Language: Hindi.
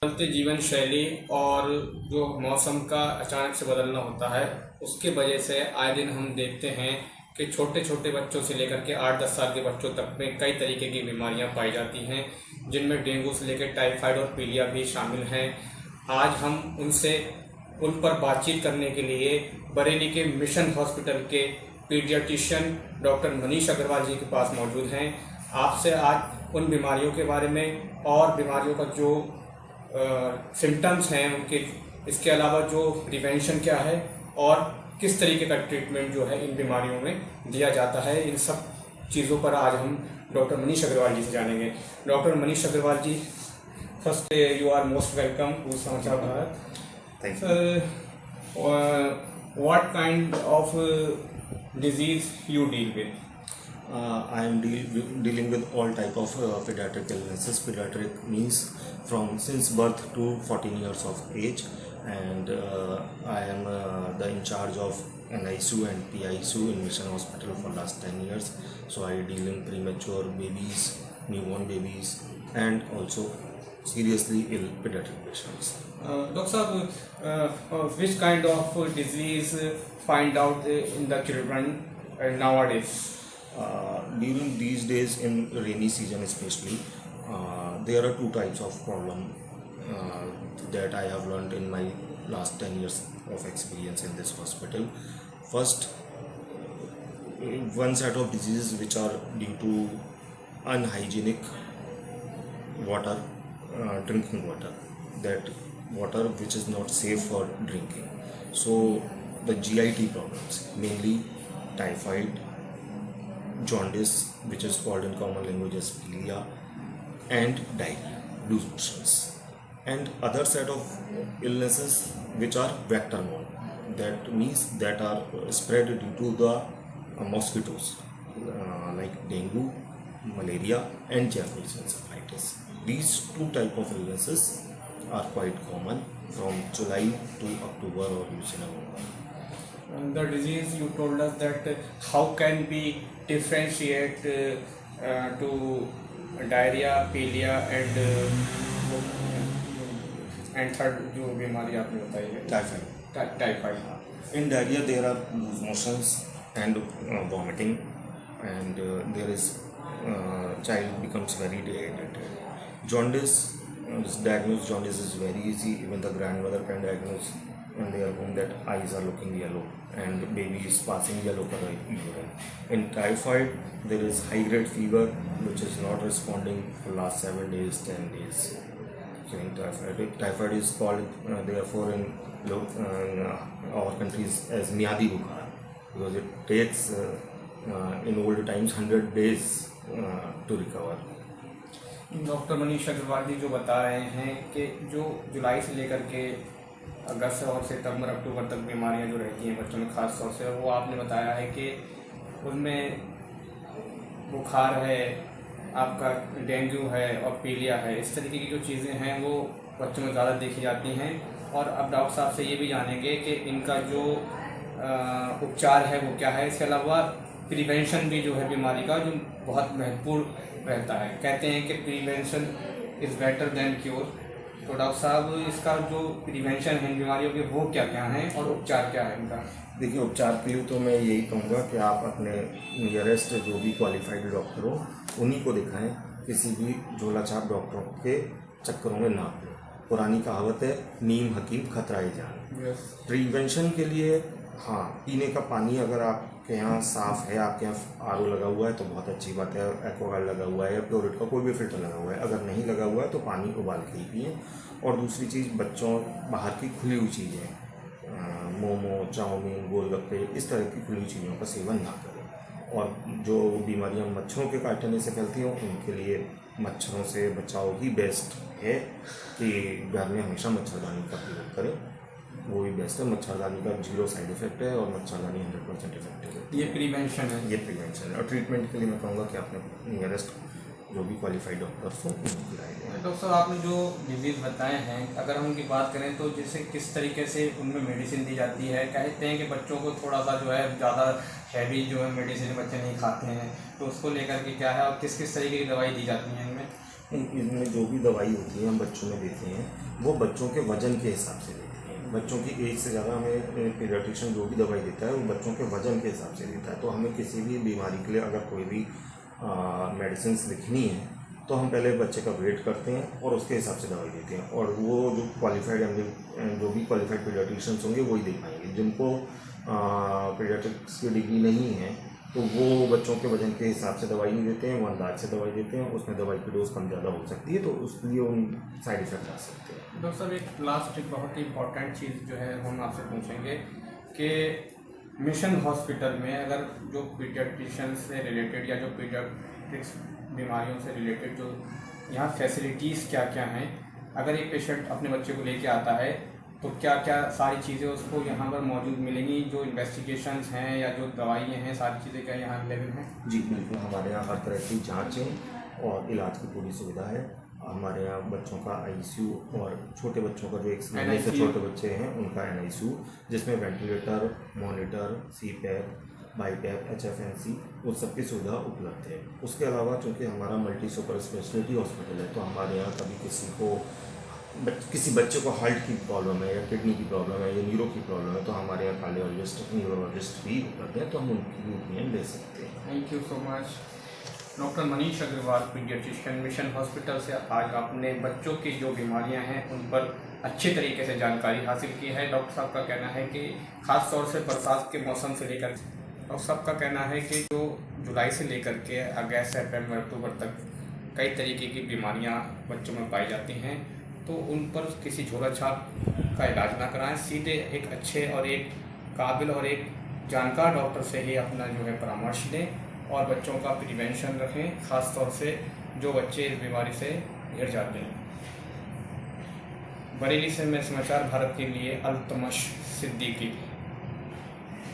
बदलते जीवन शैली और जो मौसम का अचानक से बदलना होता है, उसके वजह से आए दिन हम देखते हैं कि छोटे छोटे बच्चों से लेकर के 8-10 साल के बच्चों तक में कई तरीके की बीमारियां पाई जाती हैं, जिनमें डेंगू से लेकर टाइफाइड और पीलिया भी शामिल हैं। आज हम उन पर बातचीत करने के लिए बरेली के मिशन हॉस्पिटल के पीडियाट्रिशियन डॉक्टर मनीष अग्रवाल जी के पास मौजूद हैं। आपसे आज उन बीमारियों के बारे में और बीमारियों का जो सिम्टम्स हैं उनके, इसके अलावा जो प्रिवेंशन क्या है और किस तरीके का ट्रीटमेंट जो है इन बीमारियों में दिया जाता है, इन सब चीज़ों पर आज हम डॉक्टर मनीष अग्रवाल जी से जानेंगे। Doctor Manish Agarwal ji, first you are most welcome to Samachar Bharat. Thank you. What kind of disease you deal with? I am dealing with all type of pediatric illnesses. Pediatric means from since birth to 14 years of age, and I am the in charge of NICU and PICU in Mission Hospital for last 10 years. So I deal in premature babies, newborn babies, and also seriously ill pediatric patients. Doctor Saab, which kind of disease find out in the children nowadays? During these days in rainy season especially, there are two types of problem that I have learned in my last 10 years of experience in this hospital. First, one set of diseases which are due to unhygienic water, drinking water, that water which is not safe for drinking. So the GIT problems, mainly typhoid, jaundice, which is called in common language as pília, and diarrhea, loose motions, and other set of illnesses which are vector borne, that means that are spread due to the mosquitoes, like dengue, malaria, and Japanese encephalitis. These two type of illnesses are quite common from July to October or November. The disease, you told us that how can we differentiate to diarrhea, pília and third जो बीमारी आपने बताई है typhoid. In diarrhea there are loose motions and vomiting, and there is child becomes very dehydrated. Jaundice, diagnosed jaundice is very easy. Even the grandmother can diagnose when they are home that eyes are looking yellow and baby is passing yellow color urine. In typhoid, there is high grade fever which is not responding for last 7 days, 10 days. So in typhoid is called therefore in our countries as Miadi Bukhar, because it takes in old times 100 days to recover. Doctor Manish Agarwal ji जो बता रहे हैं कि जो जुलाई से लेकर के अगस्त और सितंबर अक्टूबर तक बीमारियां जो रहती हैं बच्चों में ख़ास तौर से, वो आपने बताया है कि उनमें बुखार है, आपका डेंगू है और पीलिया है, इस तरीके की जो चीज़ें हैं वो बच्चों में ज़्यादा देखी जाती हैं। और अब डॉक्टर साहब से ये भी जानेंगे कि इनका जो उपचार है वो क्या है। इसके अलावा प्रिवेंशन भी जो है बीमारी का जो बहुत महत्वपूर्ण रहता है। कहते हैं कि prevention is better than cure. तो डॉक्टर साहब, इसका जो प्रिवेंशन है बीमारियों के वो क्या क्या हैं और उपचार क्या है इनका? देखिए, उपचार के लिए तो मैं यही कहूँगा कि आप अपने नियरेस्ट जो भी क्वालिफाइड डॉक्टर हो उन्हीं को दिखाएं, किसी भी झोला छाप डॉक्टरों के चक्करों में ना पड़े। पुरानी कहावत है, नीम हकीम खतराए जान। प्रिवेंशन के लिए हाँ, पीने का पानी अगर आपके यहाँ साफ़ है, आपके यहाँ आरओ लगा हुआ है तो बहुत अच्छी बात है, एक्वागार्ड लगा हुआ है या प्योरिट का कोई भी फिल्टर लगा हुआ है। अगर नहीं लगा हुआ है तो पानी उबाल के ही पिए। और दूसरी चीज़, बच्चों बाहर की खुली हुई चीज़ें, मोमो, चाउमीन, गोलगप्पे, इस तरह की खुली हुई चीज़ों का सेवन ना करें। और जो बीमारियाँ मच्छरों के काटने से फैलती हों उनके लिए मच्छरों से बचाव ही बेस्ट है कि घर में हमेशा मच्छरदानी का प्रयोग करें, वो भी बेस्ट है। मच्छरदानी का 0 साइड इफेक्ट है और मच्छरदानी 100% इफेक्टिव है। ये प्रिवेंशन है। ये प्रिवेंशन है। और ट्रीटमेंट के लिए मैं कहूँगा कि आपने नियरेस्ट जो भी क्वालिफाइड डॉक्टर्स हो उनकी राय लें। डॉक्टर साहब, आपने जो डिजीज़ बताए हैं, अगर हम उनकी बात करें तो जैसे किस तरीके से उनमें मेडिसिन दी जाती है? कहते हैं कि बच्चों को थोड़ा सा जो है ज़्यादा हैवी जो है मेडिसिन बच्चे नहीं खाते हैं, तो उसको लेकर के क्या है और किस किस तरीके की दवाई दी जाती है इनमें? इनमें जो भी दवाई होती है हम बच्चों में देते हैं वो बच्चों के वजन के हिसाब से देते हैं। बच्चों की एज से ज़्यादा हमें पीडियाट्रिशियन जो भी दवाई देता है वो बच्चों के वजन के हिसाब से देता है। तो हमें किसी भी बीमारी के लिए अगर कोई भी मेडिसिन लिखनी है तो हम पहले बच्चे का वेट करते हैं और उसके हिसाब से दवाई देते हैं। और वो जो क्वालिफाइड जो भी क्वालिफाइड पीडियाट्रिशियंस होंगे वही दे पाएंगे। जिनको पीडियाट्रिक्स की डिग्री नहीं है तो वो बच्चों के वजन के हिसाब से दवाई नहीं देते हैं, वो अंदाज से दवाई देते हैं। उसमें दवाई की डोज कम ज़्यादा हो सकती है तो उसके लिए उन साइड इफेक्ट आ सकते हैं। डॉक्टर साहब, एक लास्ट एक बहुत ही इम्पोर्टेंट चीज़ जो है हम आपसे पूछेंगे कि मिशन हॉस्पिटल में अगर जो पीडियाट्रिशियन से रिलेटेड या जो पीडियाट्रिक्स बीमारियों से रिलेटेड जो यहाँ फैसिलिटीज़ क्या क्या हैं, अगर एक पेशेंट अपने बच्चे को लेके आता है तो क्या क्या सारी चीज़ें उसको यहाँ पर मौजूद मिलेंगी? जो इन्वेस्टिगेशंस हैं या जो दवाइयाँ हैं, सारी चीज़ें क्या यहाँ अवेलेबल हैं? जी बिल्कुल, हमारे यहाँ हर तरह की जाँचें और इलाज की पूरी सुविधा है। हमारे यहाँ बच्चों का ICU और छोटे बच्चों का जो 1 महीने से छोटे बच्चे हैं उनका NICU, जिसमें ventilator, monitor, CPAP, BiPAP, HFNC उस सब की सुविधा उपलब्ध है। उसके अलावा चूँकि हमारा मल्टी सुपर स्पेशलिटी हॉस्पिटल है तो हमारे यहाँ कभी किसी बच्चे को हार्ट की प्रॉब्लम है या किडनी की प्रॉब्लम है या न्यूरो की प्रॉब्लम है तो हमारे यहाँ कार्डियोलॉजिस्ट, न्यूरोलॉजिस्ट भी उपलब्ध हैं तो हम उनकी भी ओपिनियन ले सकते हैं। Thank you so much. Doctor Manish Agarwal, pediatrician, Mission Hospital से आज आपने बच्चों की जो बीमारियां हैं उन पर अच्छे तरीके से जानकारी हासिल की है। डॉक्टर साहब का कहना है कि ख़ास तौर से बरसात के मौसम से लेकर, डॉक्टर साहब का कहना है कि जो जुलाई से लेकर के अगस्त, सितंबर, अक्टूबर तक कई तरीके की बीमारियां बच्चों में पाई जाती हैं तो उन पर किसी झोला छाप का इलाज ना कराएं, सीधे एक अच्छे और एक काबिल और एक जानकार डॉक्टर से ही अपना जो है परामर्श लें और बच्चों का प्रिवेंशन रखें, ख़ास तौर से जो बच्चे इस बीमारी से घिर जाते हैं। बरेली से मैं समाचार भारत के लिए अल्तमश सिद्दीकी।